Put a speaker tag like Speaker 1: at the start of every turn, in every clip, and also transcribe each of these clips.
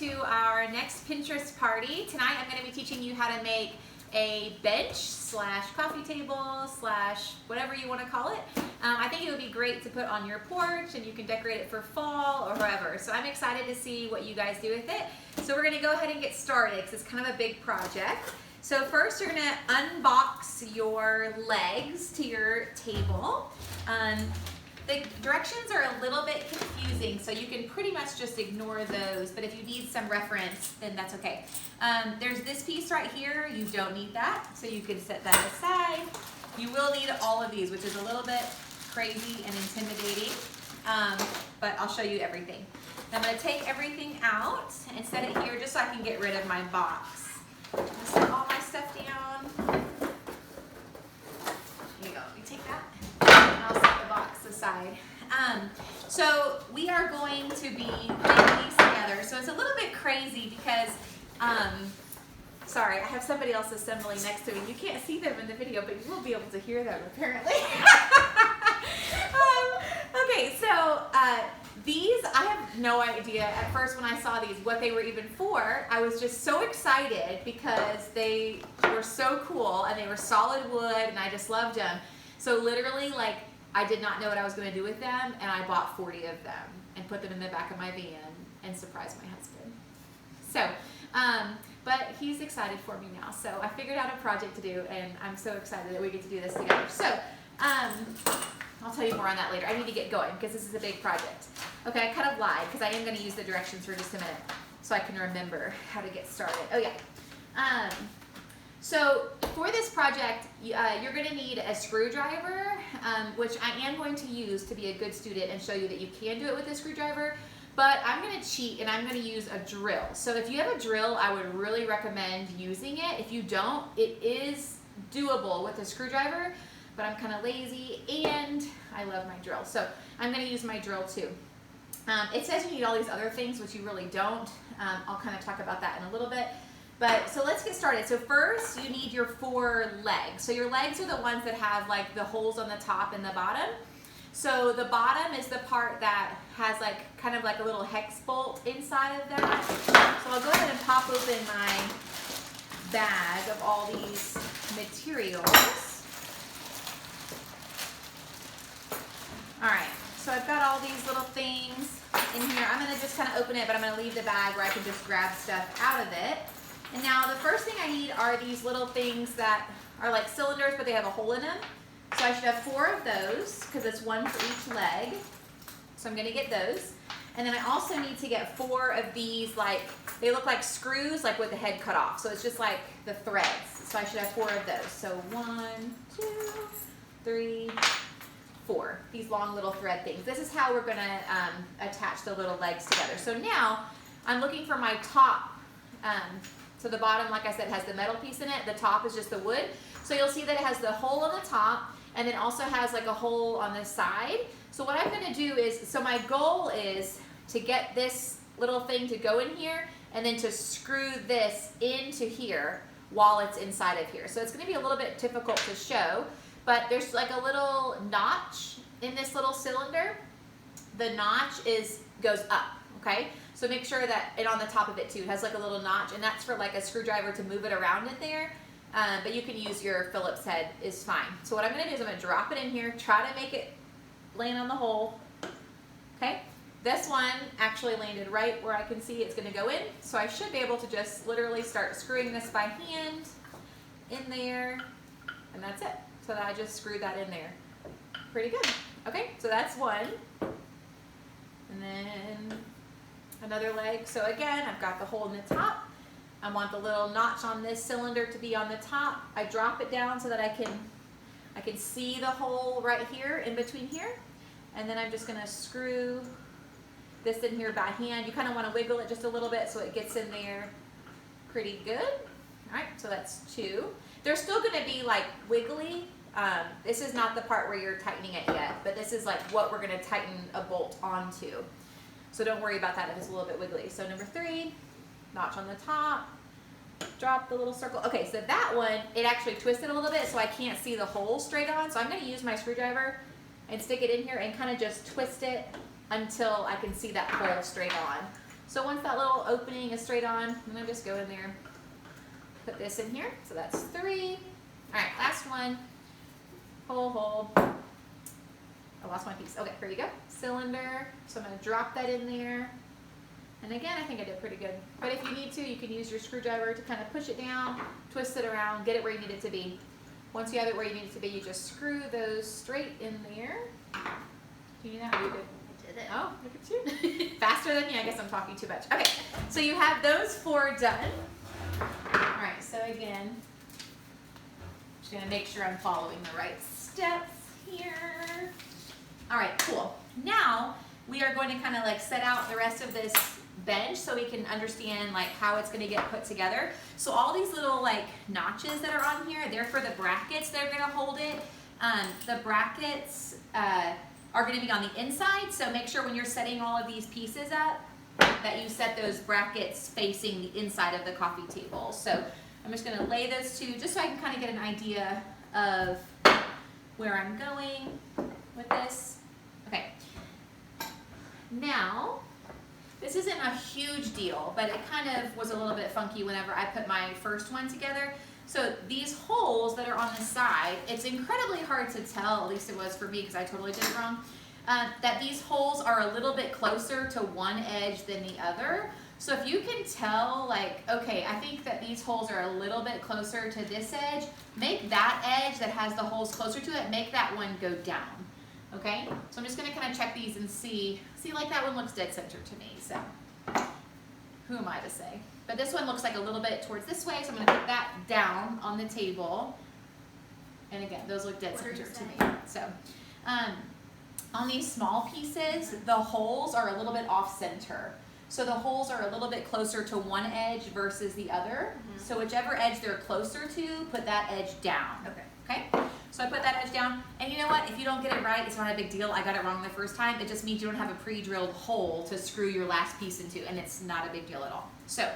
Speaker 1: to our next Pinterest party. Tonight I'm going to be teaching you how to make a bench slash coffee table slash whatever you want to call it. I think it would be great to put on your porch, and you can decorate it for fall or wherever. So I'm excited to see what you guys do with it. So we're going to go ahead and get started because it's kind of a big project. So first you're going to unbox your legs to your table. The directions are a little bit confusing, so you can pretty much just ignore those, but if you need some reference, then that's okay. There's this piece right here. You don't need that, so you can set that aside. You will need all of these, which is a little bit crazy and intimidating, but I'll show you everything. I'm going to take everything out and set it here just so I can get rid of my box. I'm going to set all my stuff down. Here you go. You take that. I'll set the box aside. So we are going to be putting these together. So it's a little bit crazy because, sorry, I have somebody else assembling next to me. You can't see them in the video, but you will be able to hear them apparently. Okay, so these, I have no idea at first when I saw these what they were even for. I was just so excited because they were so cool and they were solid wood and I just loved them. So literally, like, I did not know what I was going to do with them, and I bought 40 of them and put them in the back of my van and surprised my husband. So, but he's excited for me now. So I figured out a project to do, and I'm so excited that we get to do this together. So, I'll tell you more on that later. I need to get going because this is a big project. Okay, I kind of lied because I am going to use the directions for just a minute so I can remember how to get started. Oh yeah. So for this project, you're going to need a screwdriver, which I am going to use to be a good student and show you that you can do it with a screwdriver, but I'm going to cheat and I'm going to use a drill. So if you have a drill, I would really recommend using it. If you don't, it is doable with a screwdriver, but I'm kind of lazy and I love my drill. So I'm going to use my drill too. It says you need all these other things, which you really don't. I'll kind of talk about that in a little bit. But so let's get started. So first you need your 4 legs. So your legs are the ones that have like the holes on the top and the bottom. So the bottom is the part that has like kind of like a little hex bolt inside of that. So I'll go ahead and pop open my bag of all these materials. All right, so I've got all these little things in here. I'm gonna just kind of open it, but I'm gonna leave the bag where I can just grab stuff out of it. And now the first thing I need are these little things that are like cylinders, but they have a hole in them. So I should have 4 of those because it's 1 for each leg. So I'm gonna get those. And then I also need to get 4 of these, like, they look like screws, like with the head cut off. So it's just like the threads. So I should have 4 of those. So 1, 2, 3, 4. These long little thread things. This is how we're gonna attach the little legs together. So now I'm looking for my top. So the bottom, like I said, has the metal piece in it. The top is just the wood. So you'll see that it has the hole on the top and then also has like a hole on the side. So what I'm gonna do is, so my goal is to get this little thing to go in here and then to screw this into here while it's inside of here. So it's gonna be a little bit difficult to show, but there's like a little notch in this little cylinder. The notch goes up, okay? So make sure that it on the top of it too has like a little notch, and that's for like a screwdriver to move it around in there. But you can use your Phillips head is fine. So what I'm gonna do is I'm gonna drop it in here, try to make it land on the hole. Okay, this one actually landed right where I can see it's gonna go in. So I should be able to just literally start screwing this by hand in there, and that's it. So that I just screwed that in there. Pretty good. Okay, so that's one. And then another leg. So again, I've got the hole in the top. I want the little notch on this cylinder to be on the top. I drop it down so that I can see the hole right here in between here. And then I'm just gonna screw this in here by hand. You kind of want to wiggle it just a little bit so it gets in there pretty good. All right, so that's 2. They're still gonna be like wiggly. This is not the part where you're tightening it yet, but this is like what we're gonna tighten a bolt onto. So don't worry about that if it's a little bit wiggly. So number 3, notch on the top, drop the little circle. Okay, so that one, it actually twisted a little bit so I can't see the hole straight on. So I'm gonna use my screwdriver and stick it in here and kind of just twist it until I can see that hole straight on. So once that little opening is straight on, I'm gonna just go in there, put this in here. So that's 3. All right, last one. Hold. I lost my piece. Okay, here you go. Cylinder. So I'm gonna drop that in there. And again, I think I did pretty good. But if you need to, you can use your screwdriver to kind of push it down, twist it around, get it where you need it to be. Once you have it where you need it to be, you just screw those straight in there. Can you do that? Or you good?
Speaker 2: I did it.
Speaker 1: Oh, look at you. Faster than me. I guess I'm talking too much. Okay, so you have those 4 done. All right, so again, just gonna make sure I'm following the right steps here. All right, cool. Now we are going to kind of like set out the rest of this bench so we can understand like how it's going to get put together. So all these little like notches that are on here, they're for the brackets that are going to hold it. The brackets are going to be on the inside, so make sure when you're setting all of these pieces up that you set those brackets facing the inside of the coffee table. So I'm just going to lay those 2 just so I can kind of get an idea of where I'm going with this. Okay. Now, this isn't a huge deal, but it kind of was a little bit funky whenever I put my first one together. So these holes that are on the side, it's incredibly hard to tell, at least it was for me because I totally did it wrong, that these holes are a little bit closer to one edge than the other. So if you can tell, like, okay, I think that these holes are a little bit closer to this edge, make that edge that has the holes closer to it, make that one go down. Okay, so I'm just gonna kind of check these and see like that one looks dead center to me, so who am I to say? But this one looks like a little bit towards this way, so I'm gonna put that down on the table. And again, those look dead center to me. So on these small pieces, the holes are a little bit off center. So the holes are a little bit closer to one edge versus the other. So whichever edge they're closer to, put that edge down. Okay? So I put that edge down, and you know what? If you don't get it right, it's not a big deal. I got it wrong the first time. It just means you don't have a pre-drilled hole to screw your last piece into, and it's not a big deal at all. So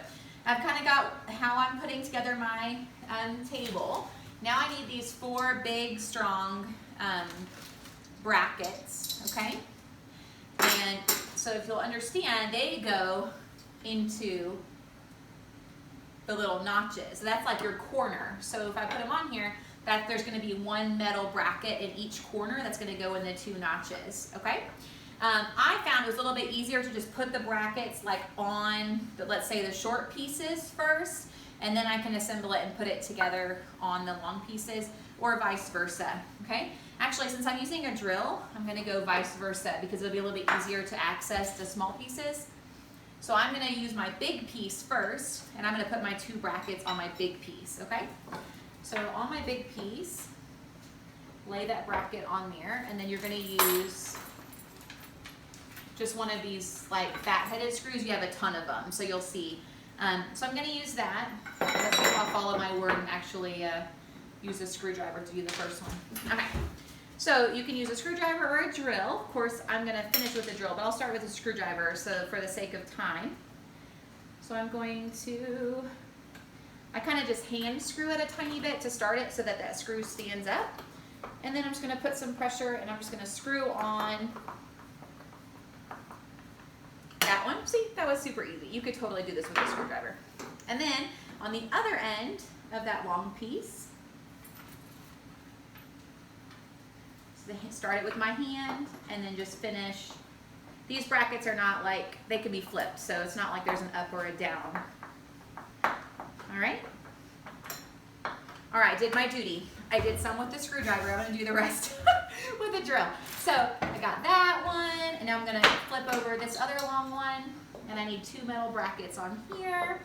Speaker 1: I've kind of got how I'm putting together my table. Now I need these 4 big, strong brackets, okay? And so if you'll understand, they go into the little notches. So that's like your corner. So if I put them on here, that there's going to be 1 metal bracket in each corner that's going to go in the 2 notches, okay? I found it was a little bit easier to just put the brackets like on, let's say the short pieces first, and then I can assemble it and put it together on the long pieces, or vice versa, okay? Actually, since I'm using a drill, I'm going to go vice versa because it'll be a little bit easier to access the small pieces. So I'm going to use my big piece first, and I'm going to put my 2 brackets on my big piece, okay? So on my big piece, lay that bracket on there, and then you're going to use just one of these like fat-headed screws. You have a ton of them, so you'll see. So I'm going to use that. Let's see if I'll follow my word and actually use a screwdriver to do the first one. Okay. So you can use a screwdriver or a drill. Of course, I'm going to finish with a drill, but I'll start with a screwdriver so for the sake of time. So I'm going to, I kind of just hand screw it a tiny bit to start it so that that screw stands up. And then I'm just going to put some pressure and I'm just going to screw on that one. See, that was super easy. You could totally do this with a screwdriver. And then on the other end of that long piece, so start it with my hand and then just finish. These brackets are not like, they can be flipped, so it's not like there's an up or a down. All right? All right, did my duty. I did some with the screwdriver. I'm gonna do the rest with the drill. So I got that one, and now I'm gonna flip over this other long one, and I need 2 metal brackets on here.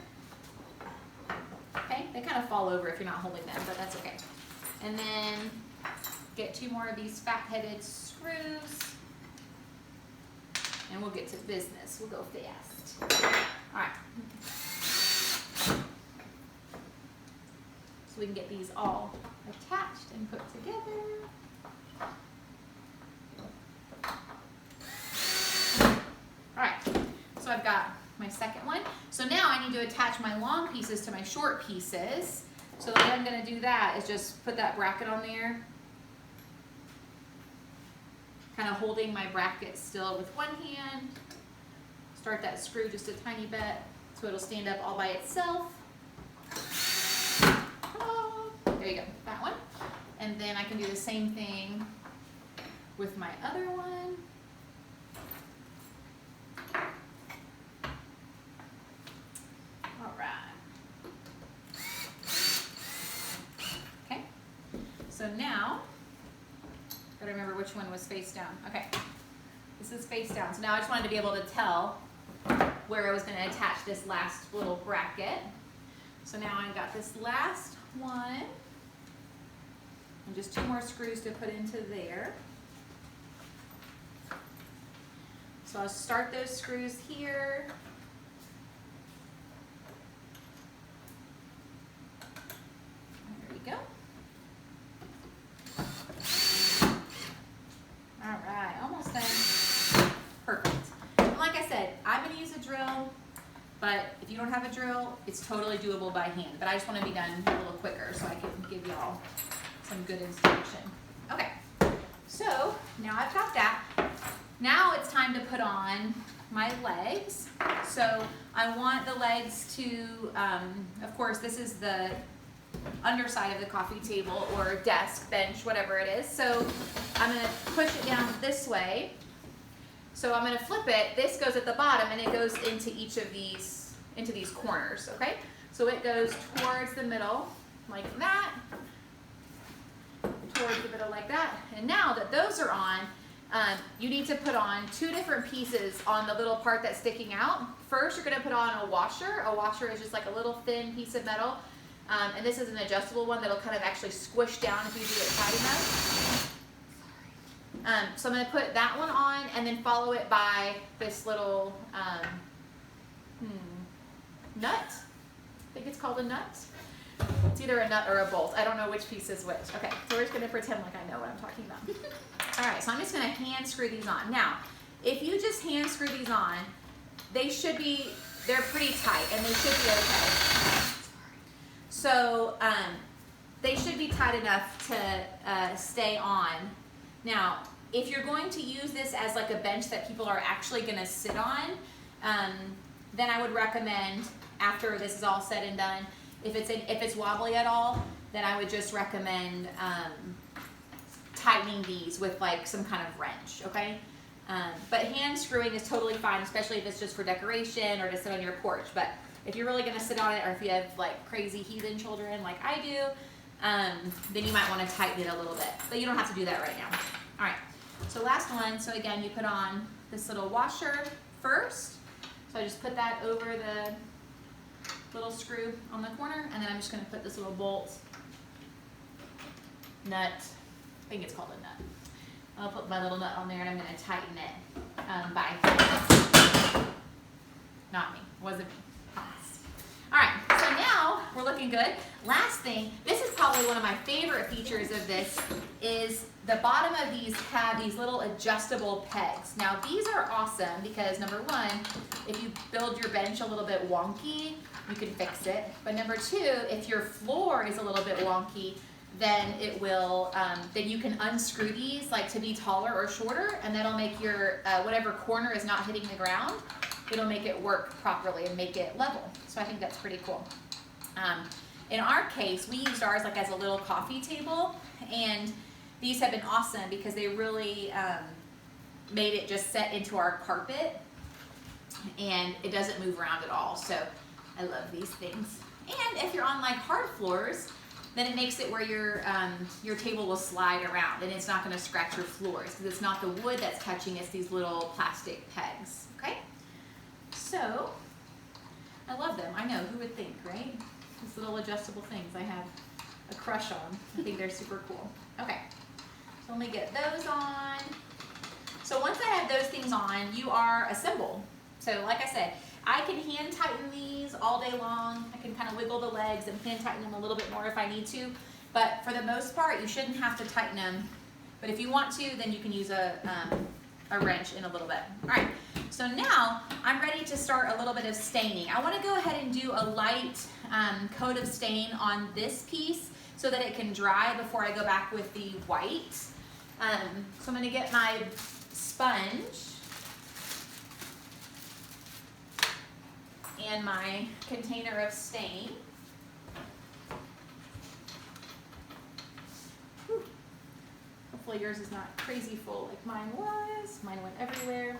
Speaker 1: Okay, they kind of fall over if you're not holding them, but that's okay. And then get 2 more of these fat-headed screws, and we'll get to business. We'll go fast. All right. So we can get these all attached and put together. All right, so I've got my second one. So now I need to attach my long pieces to my short pieces. So the way I'm gonna do that is just put that bracket on there, kind of holding my bracket still with one hand. start that screw just a tiny bit so it'll stand up all by itself. Oh, there you go, that one. And then I can do the same thing with my other one. All right. Okay, so now, gotta remember which one was face down. Okay, this is face down. So now I just wanted to be able to tell where I was gonna attach this last little bracket. So now I've got this last one, and just 2 more screws to put into there. So I'll start those screws here. There we go. All right, almost done. Perfect. And like I said, I'm gonna use a drill, but if you don't have a drill, it's totally doable by hand. But I just wanna be done a little quicker so I can give y'all some good instruction. Okay, so now I've got that. Now it's time to put on my legs. So I want the legs to, of course, this is the underside of the coffee table or desk, bench, whatever it is. So I'm gonna push it down this way. So I'm gonna flip it. This goes at the bottom and it goes into each of these, into these corners, okay? So it goes towards the middle like that, towards the middle like that. And now that those are on, you need to put on 2 different pieces on the little part that's sticking out. First, you're gonna put on a washer. A washer is just like a little thin piece of metal. And this is an adjustable one that'll kind of actually squish down if you do it tight enough. So I'm gonna put that one on and then follow it by this little nut. I think it's called a nut. It's either a nut or a bolt. I don't know which piece is which. Okay, so we're just gonna pretend like I know what I'm talking about. All right, so I'm just gonna hand screw these on. Now, if you just hand screw these on, they should be, they're pretty tight and they should be okay. So they should be tight enough to stay on. Now, if you're going to use this as like a bench that people are actually gonna sit on, then I would recommend, after this is all said and done, if it's wobbly at all, then I would just recommend tightening these with like some kind of wrench, okay? But hand screwing is totally fine, especially if it's just for decoration or to sit on your porch. But if you're really gonna sit on it, or if you have like crazy heathen children like I do, then you might wanna tighten it a little bit. But you don't have to do that right now. All right, so last one. So again, you put on this little washer first. So I just put that over the little screw on the corner, and then I'm just gonna put this little bolt, nut, I think it's called a nut. I'll put my little nut on there and I'm gonna tighten it by hand. Not me, wasn't me. All right, so now we're looking good. Last thing, this is probably one of my favorite features of this, is the bottom of these have these little adjustable pegs. Now these are awesome because number one, if you build your bench a little bit wonky, you can fix it. But number two, if your floor is a little bit wonky, then it will, then you can unscrew these like to be taller or shorter, and that'll make your, whatever corner is not hitting the ground, it'll make it work properly and make it level. So I think that's pretty cool. In our case, we used ours like as a little coffee table, and these have been awesome because they really made it just set into our carpet, and it doesn't move around at all. So I love these things. And if you're on like hard floors, then it makes it where your table will slide around and it's not going to scratch your floors because it's not the wood that's touching, it's these little plastic pegs, okay? So, I love them. I know, who would think, right? These little adjustable things I have a crush on. I think they're super cool. Okay, so let me get those on. So once I have those things on, you are assembled. So like I said, I can hand tighten these all day long. I can kind of wiggle the legs and hand tighten them a little bit more if I need to. But for the most part, you shouldn't have to tighten them. But if you want to, then you can use a wrench in a little bit. All right, so now I'm ready to start a little bit of staining. I want to go ahead and do a light coat of stain on this piece so that it can dry before I go back with the white. So I'm going to get my sponge. and my container of stain. Whew. Hopefully yours is not crazy full like mine was. Mine went everywhere.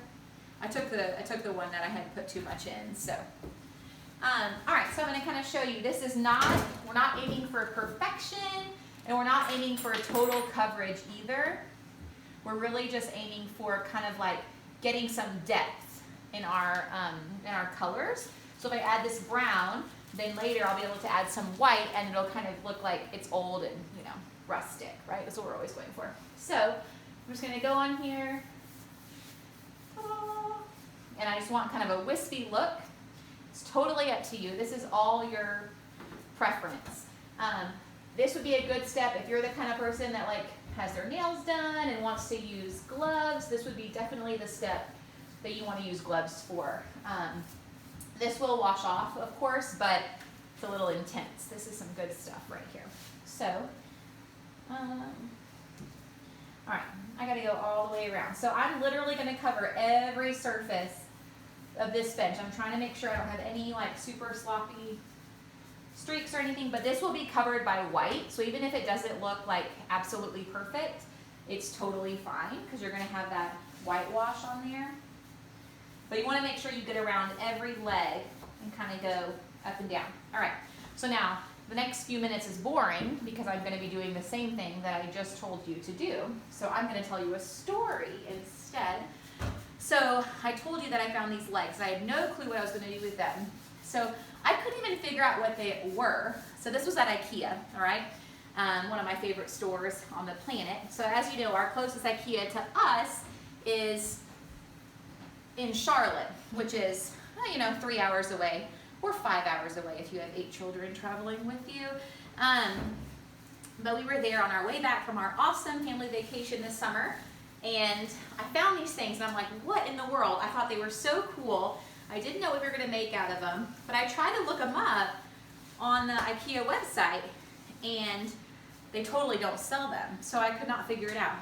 Speaker 1: I took the one that I hadn't put too much in, so. All right, so I'm gonna kind of show you, this is not, we're not aiming for perfection, and we're not aiming for total coverage either. We're really just aiming for kind of like getting some depth in our colors. So if I add this brown, then later I'll be able to add some white, and it'll kind of look like it's old and, you know, rustic, right? That's what we're always going for. So I'm just gonna go on here. And I just want kind of a wispy look. It's totally up to you. This is all your preference. This would be a good step if you're the kind of person that like has their nails done and wants to use gloves. This would be definitely the step that you want to use gloves for. This will wash off, of course, but it's a little intense. This is some good stuff right here. So, all right, I gotta go all the way around. So I'm literally gonna cover every surface of this bench. I'm trying to make sure I don't have any like super sloppy streaks or anything, but this will be covered by white. So even if it doesn't look like absolutely perfect, it's totally fine because you're gonna have that whitewash on there. But you wanna make sure you get around every leg and kind of go up and down. All right, so now the next few minutes is boring because I'm gonna be doing the same thing that I just told you to do. So I'm gonna tell you a story instead. So I told you that I found these legs. I had no clue what I was gonna do with them. So I couldn't even figure out what they were. So this was at IKEA, all right? One of my favorite stores on the planet. So as you know, our closest IKEA to us is in Charlotte, which is, you know, 3 hours away, or 5 hours away if you have 8 children traveling with you. But we were there on our way back from our awesome family vacation this summer, and I found these things, and I'm like, what in the world? I thought they were so cool. I didn't know what we were gonna make out of them, but I tried to look them up on the IKEA website, and they totally don't sell them, so I could not figure it out.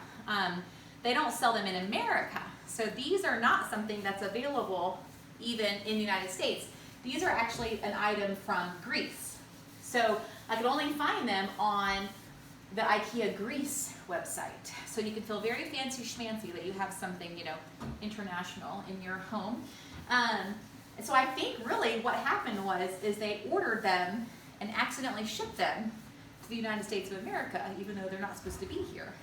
Speaker 1: They don't sell them in America, so these are not something that's available even in the United States. These are actually an item from Greece. So I could only find them on the IKEA Greece website. So you can feel very fancy schmancy that you have something, you know, international in your home. And so I think really what happened is they ordered them and accidentally shipped them to the United States of America, even though they're not supposed to be here.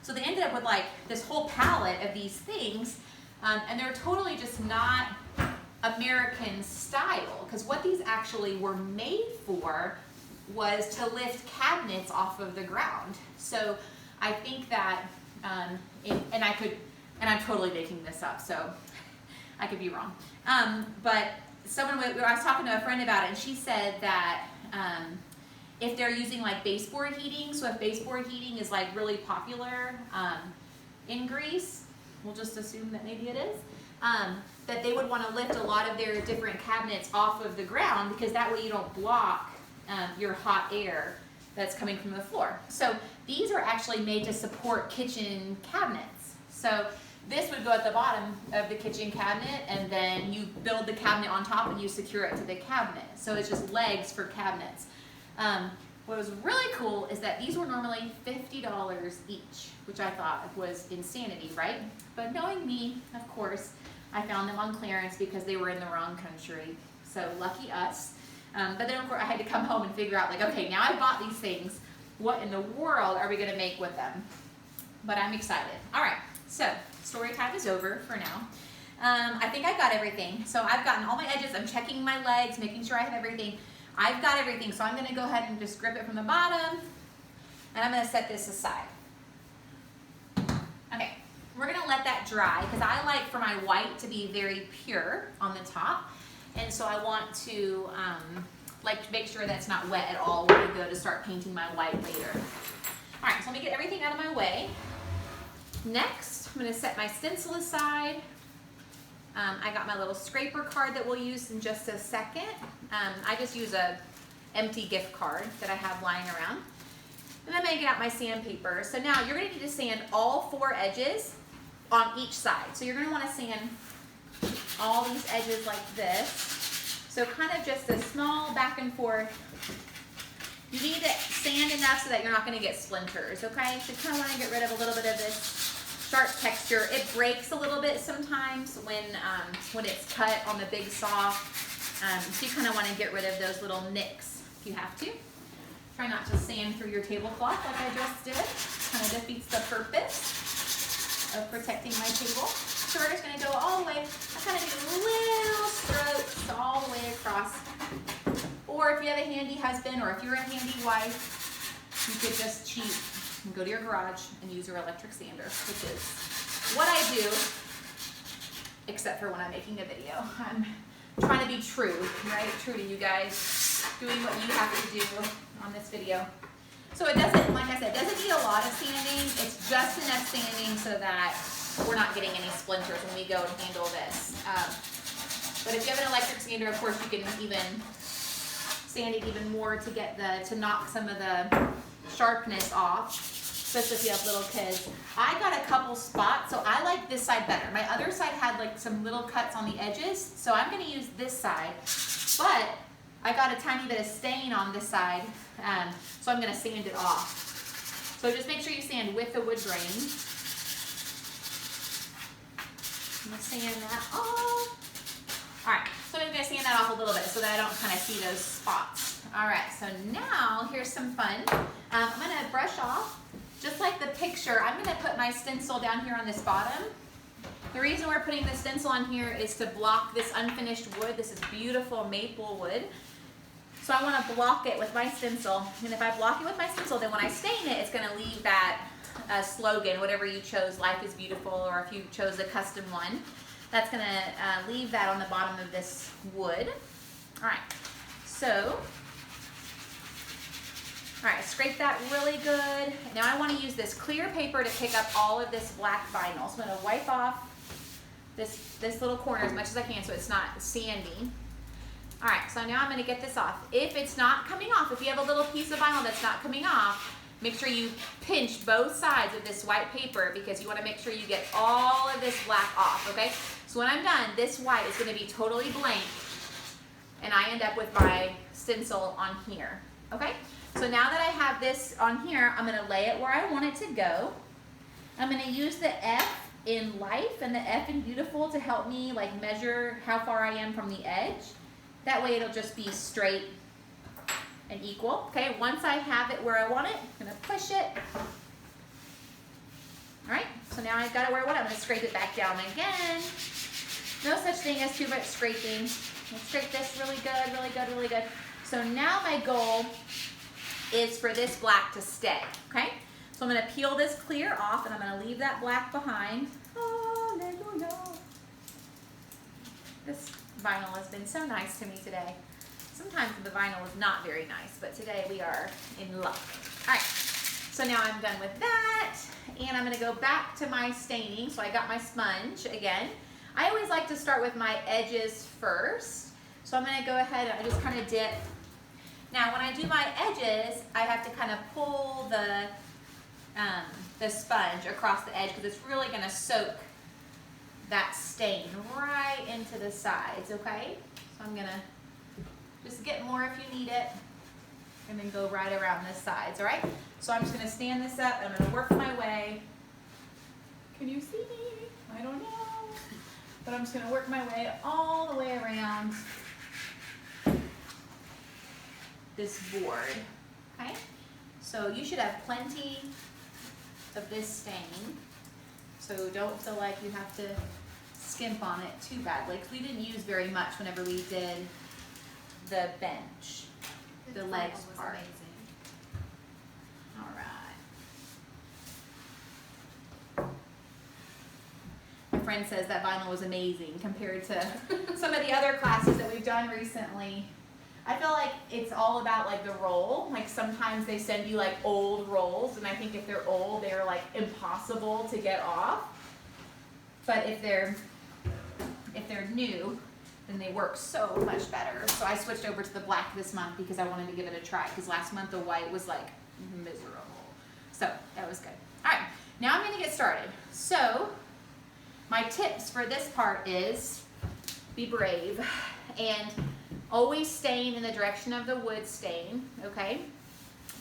Speaker 1: So they ended up with like this whole palette of these things, and they're totally just not American style, because what these actually were made for was to lift cabinets off of the ground. So I think that, and I'm totally making this up, so I could be wrong. But I was talking to a friend about it, and she said that if they're using like baseboard heating, so if baseboard heating is like really popular in Greece, we'll just assume that maybe it is, that they would want to lift a lot of their different cabinets off of the ground, because that way you don't block your hot air that's coming from the floor. So these are actually made to support kitchen cabinets. So this would go at the bottom of the kitchen cabinet, and then you build the cabinet on top and you secure it to the cabinet. So it's just legs for cabinets. What was really cool is that these were normally $50 each, which I thought was insanity, right? But knowing me, of course, I found them on clearance because they were in the wrong country. So lucky us. But then of course I had to come home and figure out, like, okay, now I bought these things. What in the world are we gonna make with them? But I'm excited. All right, so story time is over for now. I think I got everything. So I've gotten all my edges. I'm checking my legs, making sure I have everything. I've got everything, so I'm gonna go ahead and just grip it from the bottom, and I'm gonna set this aside. Okay, we're gonna let that dry, because I like for my white to be very pure on the top, and so I want to like make sure that's not wet at all when I go to start painting my white later. All right, so let me get everything out of my way. Next, I'm gonna set my stencil aside. I got my little scraper card that we'll use in just a second. I just use a empty gift card that I have lying around. And I'm gonna get out my sandpaper. So now you're gonna need to sand all 4 edges on each side. So you're gonna wanna sand all these edges like this, So kind of just a small back and forth. You need to sand enough so that you're not going to get splinters, okay? So you kind of want to get rid of a little bit of this sharp texture. It breaks a little bit sometimes when it's cut on the big saw. So you kind of want to get rid of those little nicks if you have to. Try not to sand through your tablecloth like I just did. Kind of defeats the purpose of protecting my table. So we're just going to go all the way. I kind of do little strokes all the way across. Or if you have a handy husband or if you're a handy wife, you could just cheat and go to your garage and use your electric sander, which is what I do, except for when I'm making a video. I'm trying to be true, right? True to you guys, doing what you have to do on this video. So it doesn't, like I said, it doesn't need a lot of sanding. It's just enough sanding so that we're not getting any splinters when we go and handle this. But if you have an electric sander, of course, you can even sand it even more to get to knock some of the sharpness off, especially if you have little kids. I got a couple spots, so I like this side better. My other side had like some little cuts on the edges, so I'm going to use this side. But I got a tiny bit of stain on this side, so I'm going to sand it off. So just make sure you sand with the wood grain. I'm going to sand that off. All right, so I'm going to sand that off a little bit so that I don't kind of see those spots. All right, so now here's some fun. I'm going to brush off, just like the picture. I'm going to put my stencil down here on this bottom. The reason we're putting the stencil on here is to block this unfinished wood. This is beautiful maple wood. So I want to block it with my stencil. And if I block it with my stencil, then when I stain it, it's going to leave that slogan, whatever you chose, life is beautiful, or if you chose a custom one. That's going to leave that on the bottom of this wood. All right, so, all right, scrape that really good. Now I want to use this clear paper to pick up all of this black vinyl. So I'm going to wipe off this little corner as much as I can so it's not sandy. All right, so now I'm going to get this off. If it's not coming off, if you have a little piece of vinyl that's not coming off, make sure you pinch both sides of this white paper because you want to make sure you get all of this black off, okay? So when I'm done, this white is going to be totally blank, and I end up with my stencil on here, okay? So now that I have this on here, I'm going to lay it where I want it to go. I'm going to use the F in life and the F in beautiful to help me like measure how far I am from the edge. That way it'll just be straight and equal. Okay, once I have it where I want it, I'm gonna push it. All right, so now I've got it where I want it. I'm gonna scrape it back down again. No such thing as too much scraping. Let's scrape this really good, really good, really good. So now my goal is for this black to stay, okay? So I'm gonna peel this clear off and I'm gonna leave that black behind. Hallelujah. This vinyl has been so nice to me today. Sometimes the vinyl is not very nice, but today we are in luck. All right, so now I'm done with that, and I'm gonna go back to my staining. So I got my sponge again. I always like to start with my edges first. So I'm gonna go ahead and I just kind of dip. Now when I do my edges, I have to kind of pull the sponge across the edge because it's really gonna soak that stain right into the sides, okay? So I'm gonna just get more if you need it, and then go right around the sides, all right? So I'm just gonna stand this up, I'm gonna work my way. Can you see me? I don't know. But I'm just gonna work my way all the way around this board, okay? So you should have plenty of this stain. So don't feel like you have to skimp on it too badly, because we didn't use very much whenever we did the bench, the legs part. Amazing. All right. My friend says that vinyl was amazing compared to some of the other classes that we've done recently. I feel like it's all about like the roll. Like sometimes they send you like old rolls, and I think if they're old, they're like impossible to get off. But if they're new, then they work so much better. So I switched over to the black this month because I wanted to give it a try, because last month the white was like miserable. So that was good. All right, now I'm gonna get started. So my tips for this part is be brave and Always stain in the direction of the wood stain, okay?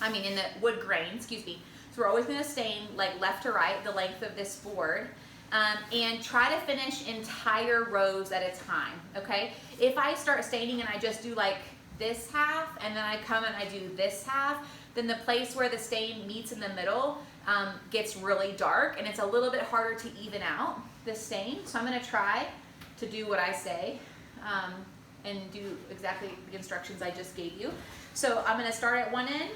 Speaker 1: I mean in the wood grain, excuse me. So we're always gonna stain like left to right, the length of this board. And try to finish entire rows at a time, okay? If I start staining and I just do like this half and then I come and I do this half, then the place where the stain meets in the middle gets really dark and it's a little bit harder to even out the stain. So I'm gonna try to do what I say and do exactly the instructions I just gave you. So I'm gonna start at one end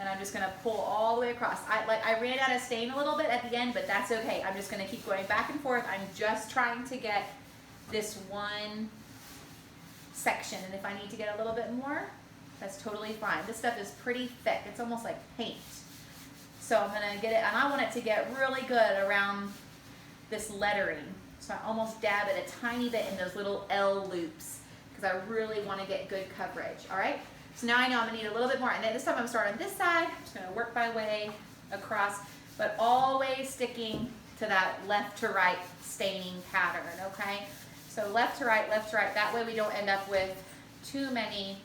Speaker 1: and I'm just gonna pull all the way across. I ran out of stain a little bit at the end, but that's okay. I'm just gonna keep going back and forth. I'm just trying to get this one section, and if I need to get a little bit more, that's totally fine. This stuff is pretty thick. It's almost like paint. So I'm gonna get it, and I want it to get really good around this lettering. So I almost dab it a tiny bit in those little L loops, because I really wanna get good coverage, all right? So now I know I'm gonna need a little bit more, and then this time I'm gonna start on this side. I'm just gonna work my way across, but always sticking to that left to right staining pattern, okay? So left to right, that way we don't end up with too many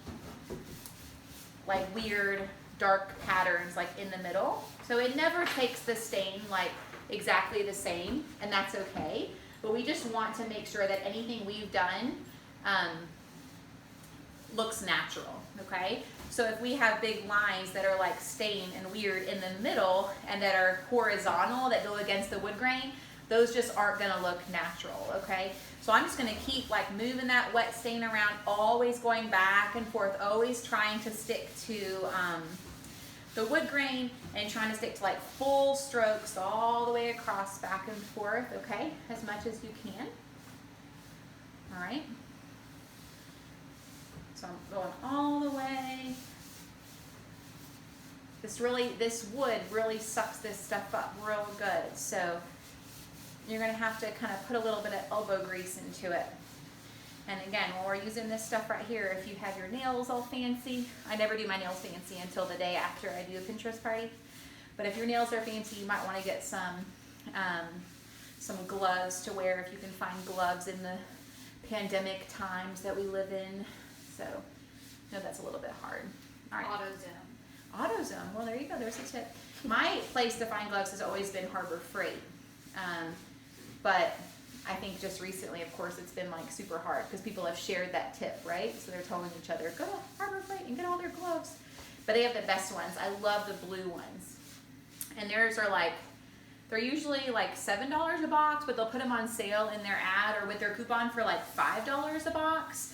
Speaker 1: like weird dark patterns like in the middle. So it never takes the stain like exactly the same, and that's okay. But we just want to make sure that anything we've done looks natural, okay? So if we have big lines that are like stained and weird in the middle and that are horizontal that go against the wood grain, those just aren't gonna look natural, okay? So I'm just gonna keep like moving that wet stain around, always going back and forth, always trying to stick to the wood grain and trying to stick to like full strokes all the way across, back and forth, okay? As much as you can, all right? So I'm going all the way. This wood really sucks this stuff up real good. So you're gonna have to kind of put a little bit of elbow grease into it. And again, when we're using this stuff right here, if you have your nails all fancy, I never do my nails fancy until the day after I do a Pinterest party. But if your nails are fancy, you might want to get some gloves to wear if you can find gloves in the pandemic times that we live in. So, no, that's a little bit hard. All right. AutoZone. Well, there you go. There's a tip. My place to find gloves has always been Harbor Freight. But I think just recently, of course, it's been like super hard because people have shared that tip, right? So they're telling each other, go to Harbor Freight and get all their gloves. But they have the best ones. I love the blue ones. And theirs are like, they're usually like $7 a box, but they'll put them on sale in their ad or with their coupon for like $5 a box.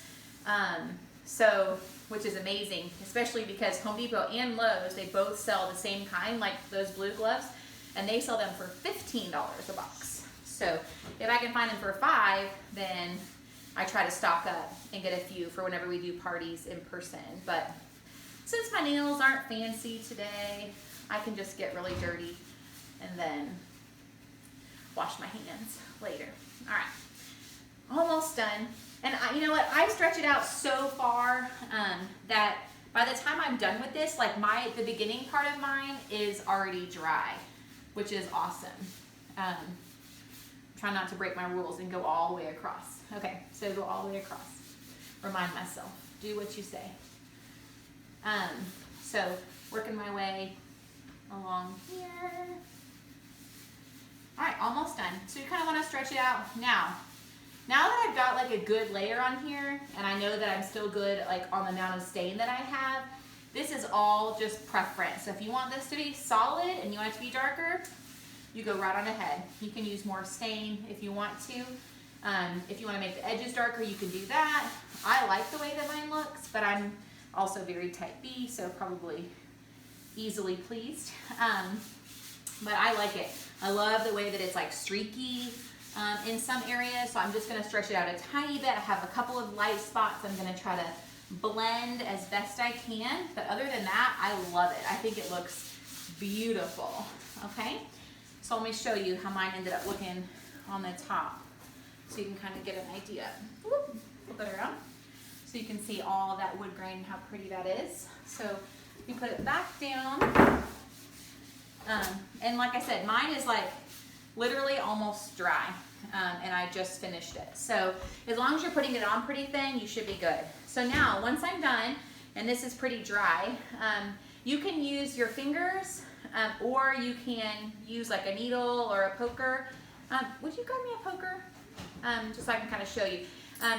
Speaker 1: Which is amazing, especially because Home Depot and Lowe's, they both sell the same kind, like those blue gloves, and they sell them for $15 a box. So if I can find them for $5, then I try to stock up and get a few for whenever we do parties in person. But since my nails aren't fancy today, I can just get really dirty and then wash my hands later. All right, almost done. And you know what, I stretch it out so far that by the time I'm done with this, like the beginning part of mine is already dry, which is awesome. Try not to break my rules and go all the way across. Okay, so go all the way across. Remind myself, do what you say. So working my way along here. All right, almost done. So you kind of want to stretch it out. Now that I've got like a good layer on here, and I know that I'm still good like on the amount of stain that I have, this is all just preference. So if you want this to be solid and you want it to be darker, you go right on ahead. You can use more stain if you want to. If you want to make the edges darker, you can do that. I like the way that mine looks, but I'm also very type B, so probably easily pleased. But I like it. I love the way that it's like streaky in some areas, so I'm just going to stretch it out a tiny bit. I have a couple of light spots I'm going to try to blend as best I can, but other than that, I love it. I think it looks beautiful. Okay, so let me show you how mine ended up looking on the top so you can kind of get an idea. Whoop, flip it around so you can see all that wood grain and how pretty that is. So you put it back down, and like I said, mine is like literally almost dry. and I just finished it. So as long as you're putting it on pretty thin, you should be good. So now, once I'm done, and this is pretty dry, you can use your fingers, or you can use like a needle or a poker. Would you grab me a poker? Just so I can kind of show you.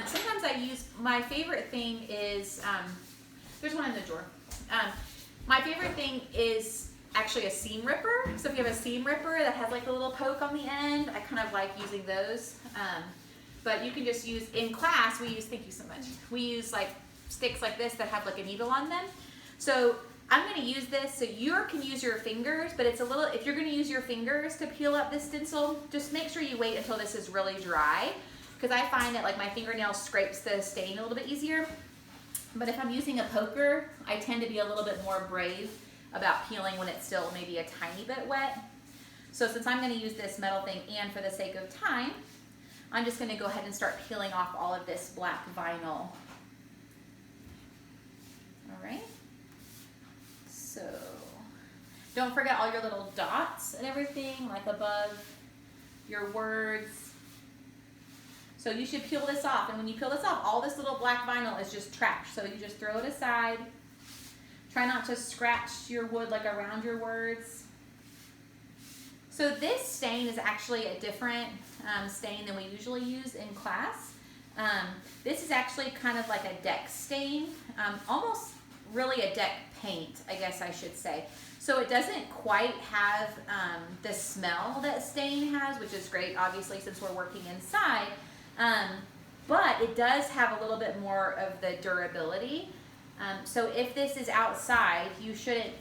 Speaker 1: Sometimes I use, my favorite thing is, there's one in the drawer. My favorite thing is actually a seam ripper. So if you have a seam ripper that has like a little poke on the end, I kind of like using those. But you can just use, in class we use, thank you so much, we use like sticks like this that have like a needle on them. So I'm going to use this, so you can use your fingers, but it's a little, if you're going to use your fingers to peel up this stencil, just make sure you wait until this is really dry, because I find that like my fingernail scrapes the stain a little bit easier. But if I'm using a poker, I tend to be a little bit more brave about peeling when it's still maybe a tiny bit wet. So since I'm going to use this metal thing, and for the sake of time, I'm just going to go ahead and start peeling off all of this black vinyl. All right. So don't forget all your little dots and everything, like above your words. So you should peel this off, and when you peel this off, all this little black vinyl is just trash. So you just throw it aside. Try not to scratch your wood like around your words. So this stain is actually a different stain than we usually use in class. This is actually kind of like a deck stain, almost really a deck paint, I guess I should say. So it doesn't quite have the smell that stain has, which is great, obviously, since we're working inside. But it does have a little bit more of the durability. So if this is outside, you shouldn't,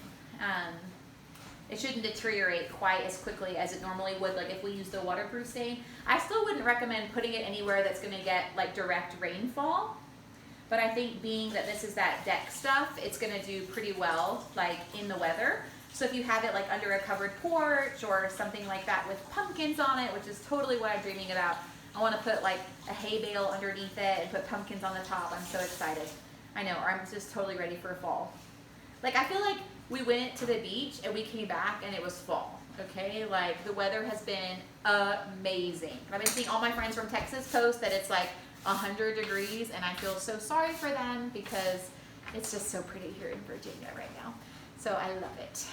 Speaker 1: it shouldn't deteriorate quite as quickly as it normally would, like if we use the waterproof stain. I still wouldn't recommend putting it anywhere that's going to get like direct rainfall. But I think being that this is that deck stuff, it's going to do pretty well like in the weather. So if you have it like under a covered porch or something like that with pumpkins on it, which is totally what I'm dreaming about. I want to put like a hay bale underneath it and put pumpkins on the top. I'm so excited. I know, or I'm just totally ready for fall. Like I feel like we went to the beach and we came back and it was fall, okay? Like the weather has been amazing. I've been seeing all my friends from Texas post that it's like 100 degrees, and I feel so sorry for them because it's just so pretty here in Virginia right now. So I love it.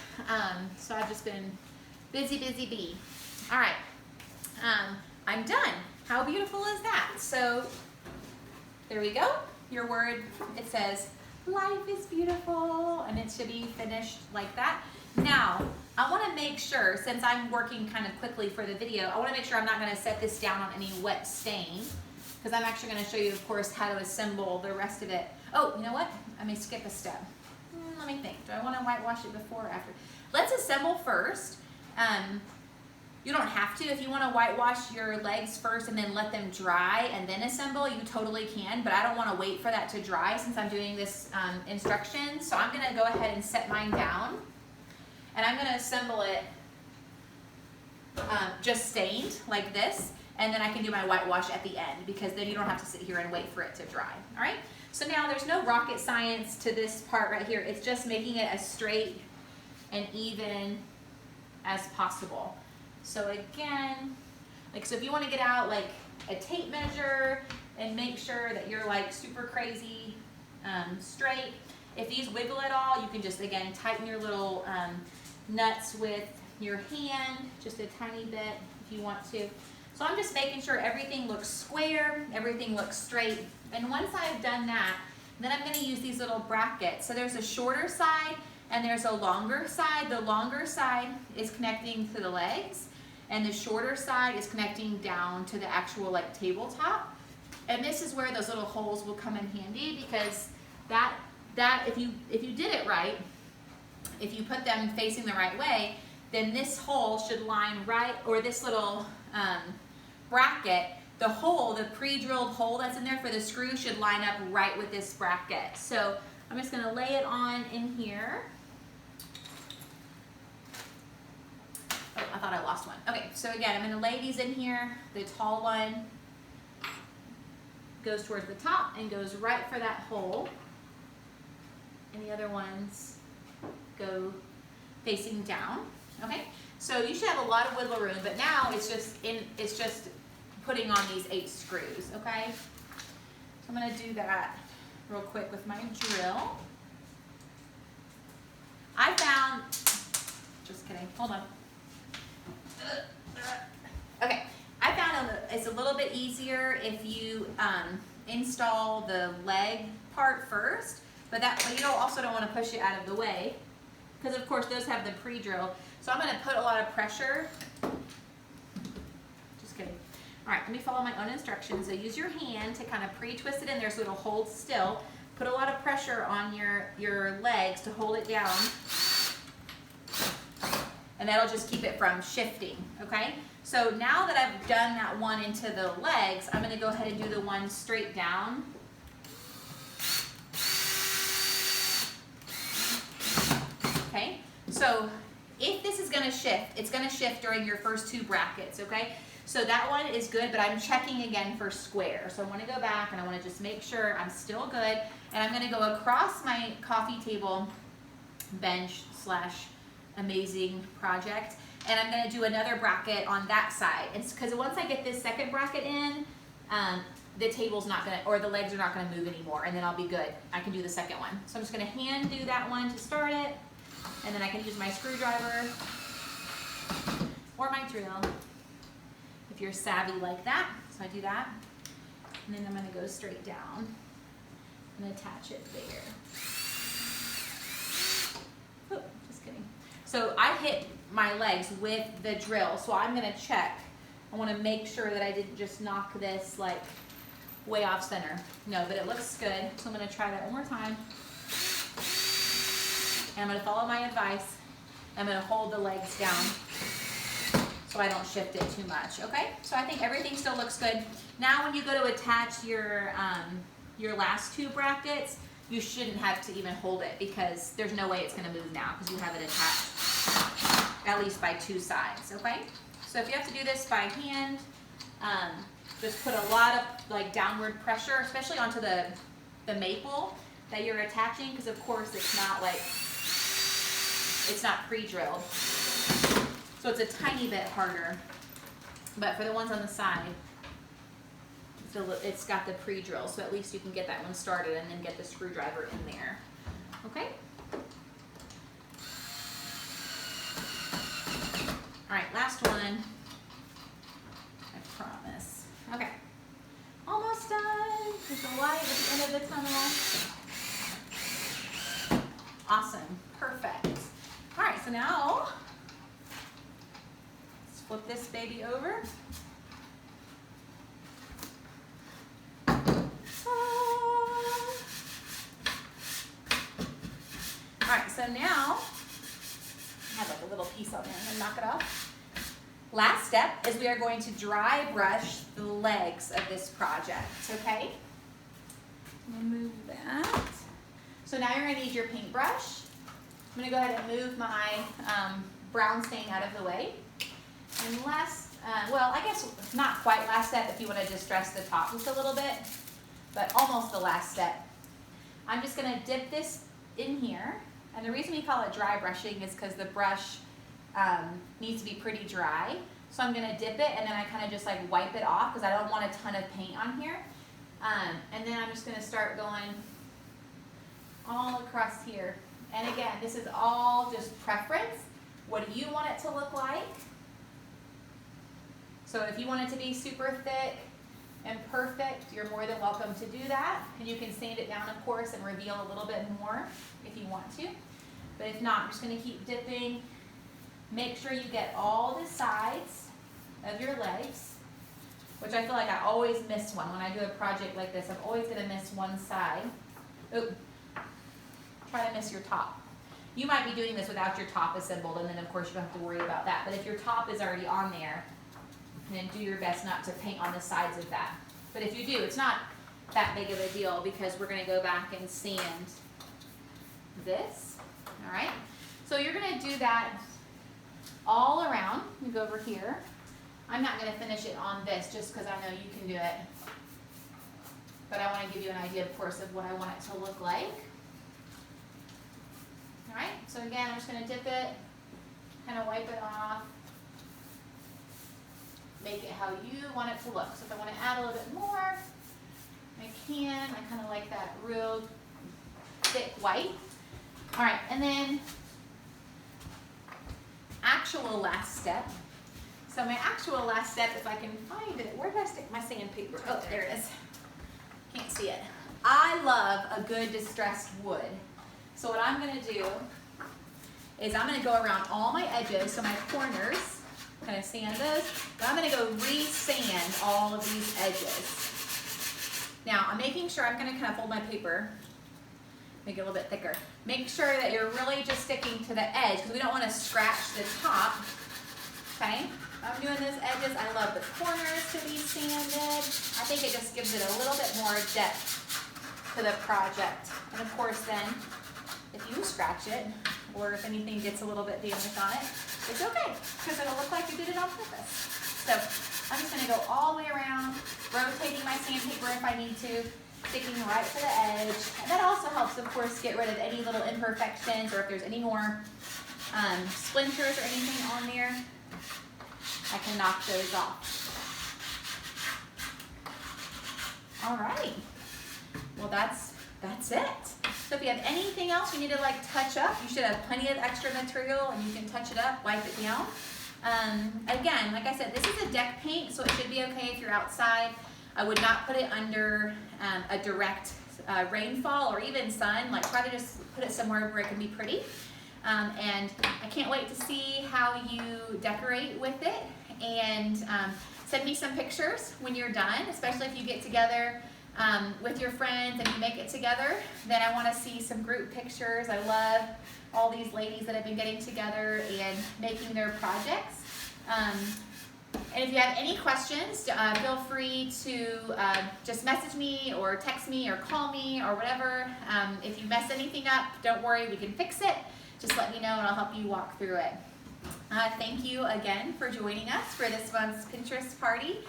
Speaker 1: So I've just been busy bee. All right, I'm done. How beautiful is that? So there we go. Your word, it says, life is beautiful, and it should be finished like that. Now, I want to make sure, since I'm working kind of quickly for the video, I want to make sure I'm not going to set this down on any wet stain, because I'm actually going to show you, of course, how to assemble the rest of it. Oh, you know what? I may skip a step. Let me think. Do I want to whitewash it before or after? Let's assemble first. You don't have to. If you want to whitewash your legs first and then let them dry and then assemble, you totally can, but I don't want to wait for that to dry since I'm doing this instruction. So I'm going to go ahead and set mine down, and I'm going to assemble it just stained like this, and then I can do my whitewash at the end, because then you don't have to sit here and wait for it to dry. All right? So now there's no rocket science to this part right here. It's just making it as straight and even as possible. So again, like, so if you want to get out like a tape measure and make sure that you're like super crazy straight, if these wiggle at all, you can just, again, tighten your little nuts with your hand, just a tiny bit if you want to. So I'm just making sure everything looks square, everything looks straight. And once I've done that, then I'm going to use these little brackets. So there's a shorter side and there's a longer side. The longer side is connecting to the legs, and the shorter side is connecting down to the actual like tabletop. And this is where those little holes will come in handy, because that if you did it right, if you put them facing the right way, then this hole should line right, or this little bracket, the hole, the pre-drilled hole that's in there for the screw should line up right with this bracket. So I'm just going to lay it on in here. Oh, I thought I lost one. Okay, so again, I'm going to lay these in here. The tall one goes towards the top and goes right for that hole, and the other ones go facing down. Okay, so you should have a lot of wiggle room, but now it's just putting on these 8 screws, okay? So I'm gonna do that real quick with my drill. I found, just kidding, hold on. Okay, I found it's a little bit easier if you install the leg part first, but you also don't want to push it out of the way, because of course those have the pre-drill. So I'm going to put a lot of pressure. Just kidding. All right, let me follow my own instructions. So use your hand to kind of pre-twist it in there so it'll hold still. Put a lot of pressure on your legs to hold it down, and that'll just keep it from shifting, okay? So now that I've done that one into the legs, I'm gonna go ahead and do the one straight down. Okay, so if this is gonna shift, it's gonna shift during your first 2 brackets, okay? So that one is good, but I'm checking again for square. So I wanna go back and I wanna just make sure I'm still good. And I'm gonna go across my coffee table bench / amazing project. And I'm gonna do another bracket on that side. It's because once I get this second bracket in, the table's not gonna, or the legs are not gonna move anymore, and then I'll be good. I can do the second one. So I'm just gonna hand do that one to start it, and then I can use my screwdriver or my drill if you're savvy like that. So I do that, and then I'm gonna go straight down and attach it there. Oh, just kidding. So I hit my legs with the drill, so I'm gonna check. I wanna make sure that I didn't just knock this like way off center. No, but it looks good. So I'm gonna try that one more time. And I'm gonna follow my advice. I'm gonna hold the legs down so I don't shift it too much, okay? So I think everything still looks good. Now when you go to attach your last 2 brackets, you shouldn't have to even hold it, because there's no way it's gonna move now because you have it attached at least by 2 sides, okay? So if you have to do this by hand, just put a lot of like downward pressure, especially onto the maple that you're attaching, because of course it's not pre-drilled. So it's a tiny bit harder, but for the ones on the side, it's got the pre-drill, so at least you can get that one started and then get the screwdriver in there, okay? All right, last one, I promise. Okay, almost done. There's a light at the end of the tunnel. Awesome, perfect. All right, so now, let's flip this baby over. All right, so now, I have like a little piece on there. I'm gonna knock it off. Last step is we are going to dry brush the legs of this project, okay? I'm gonna move that. So now you're gonna need your paintbrush. I'm gonna go ahead and move my brown stain out of the way. And well, I guess not quite last step if you wanna distress the top just a little bit, but almost the last step. I'm just gonna dip this in here. And the reason we call it dry brushing is because the brush needs to be pretty dry. So I'm gonna dip it and then I kind of just like wipe it off because I don't want a ton of paint on here. And then I'm just gonna start going all across here. And again, this is all just preference. What do you want it to look like? So if you want it to be super thick and perfect, you're more than welcome to do that. And you can sand it down, of course, and reveal a little bit more if you want to. But if not, I'm just gonna keep dipping. Make sure you get all the sides of your legs, which I feel like I always miss one. When I do a project like this, I'm always gonna miss one side. Oop. Try to miss your top. You might be doing this without your top assembled, and then of course you don't have to worry about that. But if your top is already on there, then do your best not to paint on the sides of that. But if you do, it's not that big of a deal because we're gonna go back and sand this, all right? So you're gonna do that all around. You go over here. I'm not gonna finish it on this just because I know you can do it. But I wanna give you an idea, of course, of what I want it to look like. All right, so again, I'm just gonna dip it, kind of wipe it off. make it how you want it to look. So if I want to add a little bit more, I can. I kind of like that real thick white. All right, and then actual last step. So my actual last step, if I can find it, where did I stick my sandpaper? Oh, there it is. Can't see it. I love a good distressed wood. So what I'm gonna do is I'm gonna go around all my edges, so my corners, kind of sand those, but I'm gonna go re-sand all of these edges. Now I'm making sure, I'm gonna kind of fold my paper, make it a little bit thicker. Make sure that you're really just sticking to the edge because we don't want to scratch the top, okay? I'm doing those edges. I love the corners to be sanded. I think it just gives it a little bit more depth to the project. And of course then, if you scratch it, or if anything gets a little bit damaged on it, it's okay, because it'll look like you did it on purpose. So I'm just gonna go all the way around, rotating my sandpaper if I need to, sticking right to the edge. And that also helps, of course, get rid of any little imperfections, or if there's any more splinters or anything on there, I can knock those off. All right, well that's it. So if you have anything else you need to like touch up, you should have plenty of extra material and you can touch it up, wipe it down. Again, like I said, this is a deck paint, so it should be okay if you're outside. I would not put it under a direct rainfall or even sun. Like try to just put it somewhere where it can be pretty. And I can't wait to see how you decorate with it. And send me some pictures when you're done, especially if you get together with your friends and you make it together. Then I want to see some group pictures. I love all these ladies that have been getting together and making their projects. And if you have any questions, feel free to just message me or text me or call me or whatever. If you mess anything up, don't worry, we can fix it. Just let me know and I'll help you walk through it. Thank you again for joining us for this month's Pinterest party.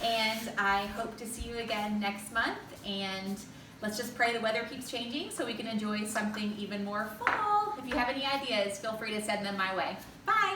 Speaker 1: And I hope to see you again next month. And let's just pray the weather keeps changing so we can enjoy something even more fall. If you have any ideas, feel free to send them my way. Bye.